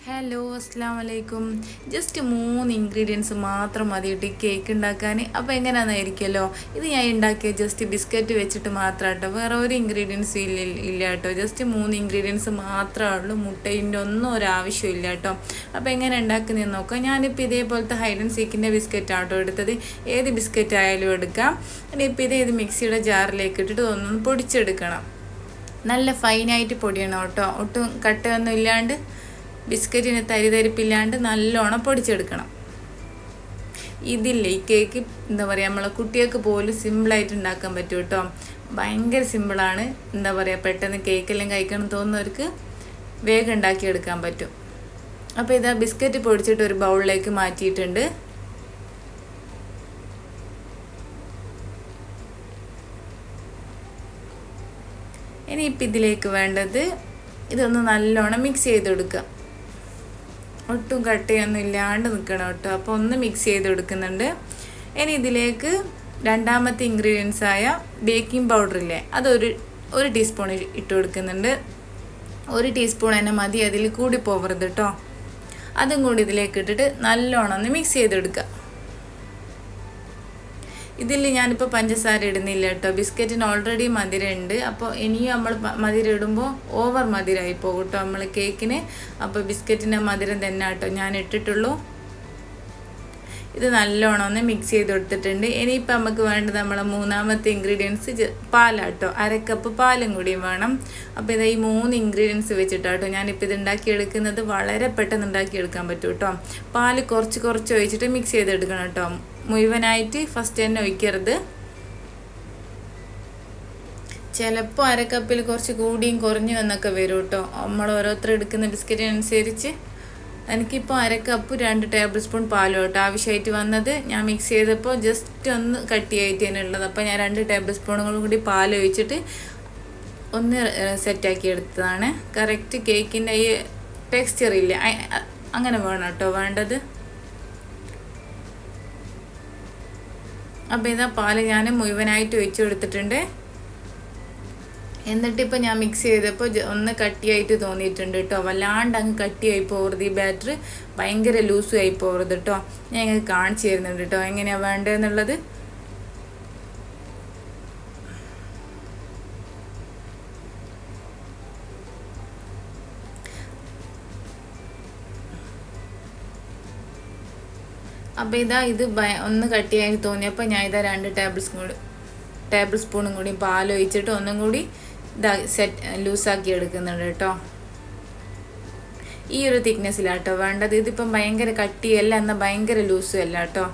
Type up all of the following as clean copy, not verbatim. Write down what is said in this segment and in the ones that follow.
Hello അസ്സാം വലൈക്കും. Just 3 ingredients മാത്രം മതി കേട്ടോ ഈ കേക്ക് ഉണ്ടാക്കാൻ. അപ്പോൾ എങ്ങനെയാണെന്നായിരിക്കുമല്ലോ. ഇത് ഞാൻ ഉണ്ടാക്കിയ ജസ്റ്റ് ബിസ്ക്കറ്റ് വെച്ചിട്ട് മാത്രം കേട്ടോ, വേറെ ഒരു ഇൻഗ്രീഡിയൻസ് ഇല്ല കേട്ടോ. ജസ്റ്റ് 3 ഇൻഗ്രീഡിയൻസ് മാത്രമേ ഉള്ളൂ. മുട്ടയിൻ്റെ ഒന്നും ഒരാവശ്യമില്ല കേട്ടോ. അപ്പോൾ എങ്ങനെ ഉണ്ടാക്കുന്നതെന്ന് നോക്കാം. ഞാനിപ്പോൾ ഇതേപോലത്തെ ഹൈഡ് ആൻഡ് സീക്കിൻ്റെ ബിസ്ക്കറ്റ് ആട്ടോ എടുത്തത്. ഏത് ബിസ്ക്കറ്റ് ആയാലും എടുക്കാം. ഇനിയിപ്പോൾ ഇത് മിക്സിയുടെ ജാറിലേക്ക് ഇട്ടിട്ട് ഒന്നും പൊടിച്ചെടുക്കണം. നല്ല ഫൈനായിട്ട് പൊടിയണം കേട്ടോ, ഒട്ടും കട്ടയൊന്നും ഇല്ലാണ്ട്. ബിസ്ക്കറ്റിന് തരിതരിപ്പില്ലാണ്ട് നല്ലോണം പൊടിച്ചെടുക്കണം. ഇതില്ലേ ഈ കേക്ക് എന്താ പറയുക, നമ്മളെ കുട്ടികൾക്ക് പോലും സിമ്പിളായിട്ട് ഉണ്ടാക്കാൻ പറ്റും കേട്ടോ. ഭയങ്കര സിമ്പിളാണ്. എന്താ പറയുക, പെട്ടെന്ന് കേക്കെല്ലാം കഴിക്കണം തോന്നുന്നവർക്ക് വേഗം ഉണ്ടാക്കിയെടുക്കാൻ പറ്റും. അപ്പോൾ ഇതാ ബിസ്ക്കറ്റ് പൊടിച്ചിട്ട് ഒരു ബൗളിലേക്ക് മാറ്റിയിട്ടുണ്ട്. ഇനിയിപ്പോൾ ഇതിലേക്ക് വേണ്ടത് ഇതൊന്ന് നല്ലോണം മിക്സ് ചെയ്ത് കൊടുക്കുക. ഒട്ടും കട്ടയൊന്നും ഇല്ലാണ്ട് നിൽക്കണം കേട്ടോ. അപ്പോൾ ഒന്ന് മിക്സ് ചെയ്ത് കൊടുക്കുന്നുണ്ട്. ഇനി ഇതിലേക്ക് രണ്ടാമത്തെ ഇൻഗ്രീഡിയൻസ് ആയ ബേക്കിംഗ് പൗഡറില്ലേ, ഒരു ടീസ്പൂൺ ഇട്ട് കൊടുക്കുന്നുണ്ട്. 1 ടീസ്പൂൺ തന്നെ മതി, അതിൽ കൂടി പോകരുത് കേട്ടോ. അതും കൂടി ഇതിലേക്ക് ഇട്ടിട്ട് നല്ലോണം ഒന്ന് മിക്സ് ചെയ്തെടുക്കുക. ഇതിൽ ഞാനിപ്പോൾ പഞ്ചസാര ഇടുന്നില്ല കേട്ടോ. ബിസ്ക്കറ്റിന് ഓൾറെഡി മധുരം ഉണ്ട്. അപ്പോൾ ഇനിയും നമ്മൾ മധുരം ഇടുമ്പോൾ ഓവർ മധുരമായി പോകും കേട്ടോ നമ്മൾ കേക്കിന്. അപ്പോൾ ബിസ്ക്കറ്റിൻ്റെ മധുരം തന്നെ കേട്ടോ ഞാൻ ഇട്ടിട്ടുള്ളൂ. ഇത് നല്ലോണം ഒന്ന് മിക്സ് ചെയ്ത് കൊടുത്തിട്ടുണ്ട്. ഇനിയിപ്പോൾ നമുക്ക് വേണ്ടത് നമ്മളെ മൂന്നാമത്തെ ഇൻഗ്രീഡിയൻസ് പാലാട്ടോ. 1/2 കപ്പ് പാലും കൂടിയും വേണം. അപ്പോൾ ഇത് ഈ 3 ഇൻഗ്രീഡിയൻസ് വെച്ചിട്ടാട്ടോ ഞാനിപ്പോൾ ഇത് ഉണ്ടാക്കിയെടുക്കുന്നത്. വളരെ പെട്ടെന്ന് ഉണ്ടാക്കിയെടുക്കാൻ പറ്റും കേട്ടോ. പാല് കുറച്ച് ഒഴിച്ചിട്ട് മിക്സ് ചെയ്തെടുക്കണം കേട്ടോ. മുഴുവനായിട്ട് ഫസ്റ്റ് തന്നെ ഒഴിക്കരുത്. ചിലപ്പോൾ 1/2 കപ്പിൽ കുറച്ച് കൂടിയും കുറഞ്ഞു എന്നൊക്കെ വരും കേട്ടോ. നമ്മൾ ഓരോരുത്തർ എടുക്കുന്ന ബിസ്ക്കറ്റിനനുസരിച്ച്. എനിക്കിപ്പോൾ 1/2 കപ്പ് 2 ടേബിൾ സ്പൂൺ പാലും കേട്ടോ ആവശ്യമായിട്ട് വന്നത്. ഞാൻ മിക്സ് ചെയ്തപ്പോൾ ജസ്റ്റ് ഒന്ന് കട്ടിയായിട്ട് തന്നെ ഉള്ളത്. അപ്പോൾ ഞാൻ 2 ടേബിൾ സ്പൂണുകളും കൂടി പാൽ ഒഴിച്ചിട്ട് ഒന്ന് സെറ്റാക്കി എടുത്തതാണ്. കറക്റ്റ് കേക്കിൻ്റെ ഈ ടെക്സ്ചർ ഇല്ല, അങ്ങനെ വേണം കേട്ടോ വേണ്ടത്. അപ്പോൾ ഇതാ പാല് ഞാൻ മുഴുവനായിട്ട് ഒഴിച്ച് കൊടുത്തിട്ടുണ്ട്. എന്നിട്ടിപ്പോൾ ഞാൻ മിക്സ് ചെയ്തപ്പോൾ ഒന്ന് കട്ടിയായിട്ട് തോന്നിയിട്ടുണ്ട് കേട്ടോ. വല്ലാണ്ട് അങ്ങ് കട്ടിയായി പോകരുത്. ഈ ബാറ്റർ ഭയങ്കര ലൂസും ആയി പോകരുത് കേട്ടോ. ഞാൻ നിങ്ങൾക്ക് കാണിച്ചു തരുന്നുണ്ട് കേട്ടോ എങ്ങനെയാണ് വേണ്ടതെന്നുള്ളത്. അപ്പോൾ ഇത് ഒന്ന് കട്ടിയായി തോന്നിയപ്പോൾ ഞാൻ 2 ടേബിൾ സ്പൂണും കൂടി പാലൊഴിച്ചിട്ട് ഒന്നും കൂടി ലൂസാക്കി എടുക്കുന്നുണ്ട് കേട്ടോ. ഈ ഒരു തിക്നെസ്സിലാട്ടോ വേണ്ടത്. ഇതിപ്പം ഭയങ്കര കട്ടിയല്ല എന്നാൽ ഭയങ്കര ലൂസും അല്ല കേട്ടോ.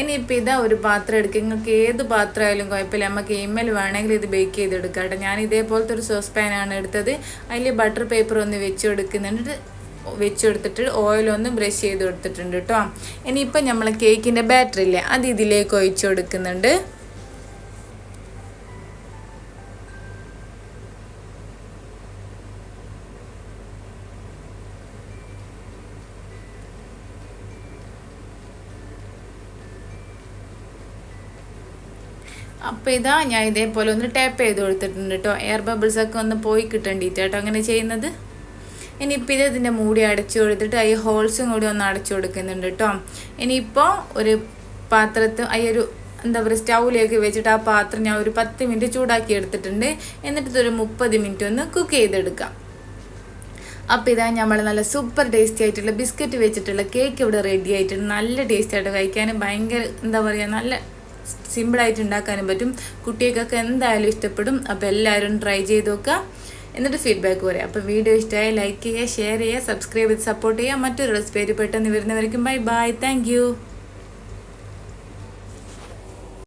ഇനിയിപ്പോൾ ഒരു പാത്രം എടുക്കുക. നിങ്ങൾക്ക് ഏത് പാത്രം ആയാലും കുഴപ്പമില്ല. നമുക്ക് എമ്മൽ വേണമെങ്കിൽ ഇത് ബേക്ക് ചെയ്തെടുക്കാം കേട്ടോ. ഞാൻ ഇതേപോലത്തെ ഒരു സോസ് പാനാണ് എടുത്തത്. അതിൽ ബട്ടർ പേപ്പർ ഒന്ന് വെച്ചെടുത്തിട്ട് ഓയിലൊന്ന് ബ്രഷ് ചെയ്ത് കൊടുത്തിട്ടുണ്ട് കേട്ടോ. ഇനിയിപ്പോൾ നമ്മൾ കേക്കിൻ്റെ ബാറ്ററില്ലേ അത് ഇതിലേക്ക് ഒഴിച്ചു കൊടുക്കുന്നുണ്ട്. അപ്പോൾ ഞാൻ ഇതേപോലെ ഒന്ന് ടാപ്പ് ചെയ്ത് കൊടുത്തിട്ടുണ്ട് കേട്ടോ. എയർ ബബിൾസൊക്കെ ഒന്ന് പോയി കിട്ടേണ്ടിട്ട് കേട്ടോ അങ്ങനെ ചെയ്യുന്നത്. ഇനിയിപ്പോൾ ഇതിൻ്റെ മൂടി അടച്ചു കൊടുത്തിട്ട് ഈ ഹോൾസും കൂടി ഒന്ന് അടച്ചു കൊടുക്കുന്നുണ്ട് കേട്ടോ. ഇനിയിപ്പോൾ ഒരു പാത്രത്തിൽ ഒരു എന്താ പറയുക സ്റ്റൗവിലേക്ക് വെച്ചിട്ട് ആ പാത്രം ഞാൻ ഒരു 10 മിനിറ്റ് ചൂടാക്കി എടുത്തിട്ടുണ്ട്. എന്നിട്ട് ഇതൊരു 30 മിനിറ്റ് ഒന്ന് കുക്ക് ചെയ്തെടുക്കാം. അപ്പോൾ നമ്മൾ നല്ല സൂപ്പർ ടേസ്റ്റി ആയിട്ടുള്ള ബിസ്ക്കറ്റ് വെച്ചിട്ടുള്ള കേക്ക് ഇവിടെ റെഡി ആയിട്ടുണ്ട്. നല്ല ടേസ്റ്റ് ആയിട്ട് കഴിക്കാനും ഭയങ്കര എന്താ പറയുക നല്ല സിമ്പിളായിട്ട് ഉണ്ടാക്കാനും പറ്റും. കുട്ടികൾക്കൊക്കെ എന്തായാലും ഇഷ്ടപ്പെടും. അപ്പോൾ എല്ലാവരും ട്രൈ ചെയ്ത് നോക്കുക. എന്നിട്ട് ഫീഡ്ബാക്ക് പറയാം. അപ്പോൾ വീഡിയോ ഇഷ്ടമായി ലൈക്ക് ചെയ്യുക, ഷെയർ ചെയ്യുക, സബ്സ്ക്രൈബ് ചെയ്ത് സപ്പോർട്ട് ചെയ്യുക. മറ്റൊരു റെസിപ്പി പെട്ടെന്ന് വരുന്നവരേക്കും ബൈ. Thank you.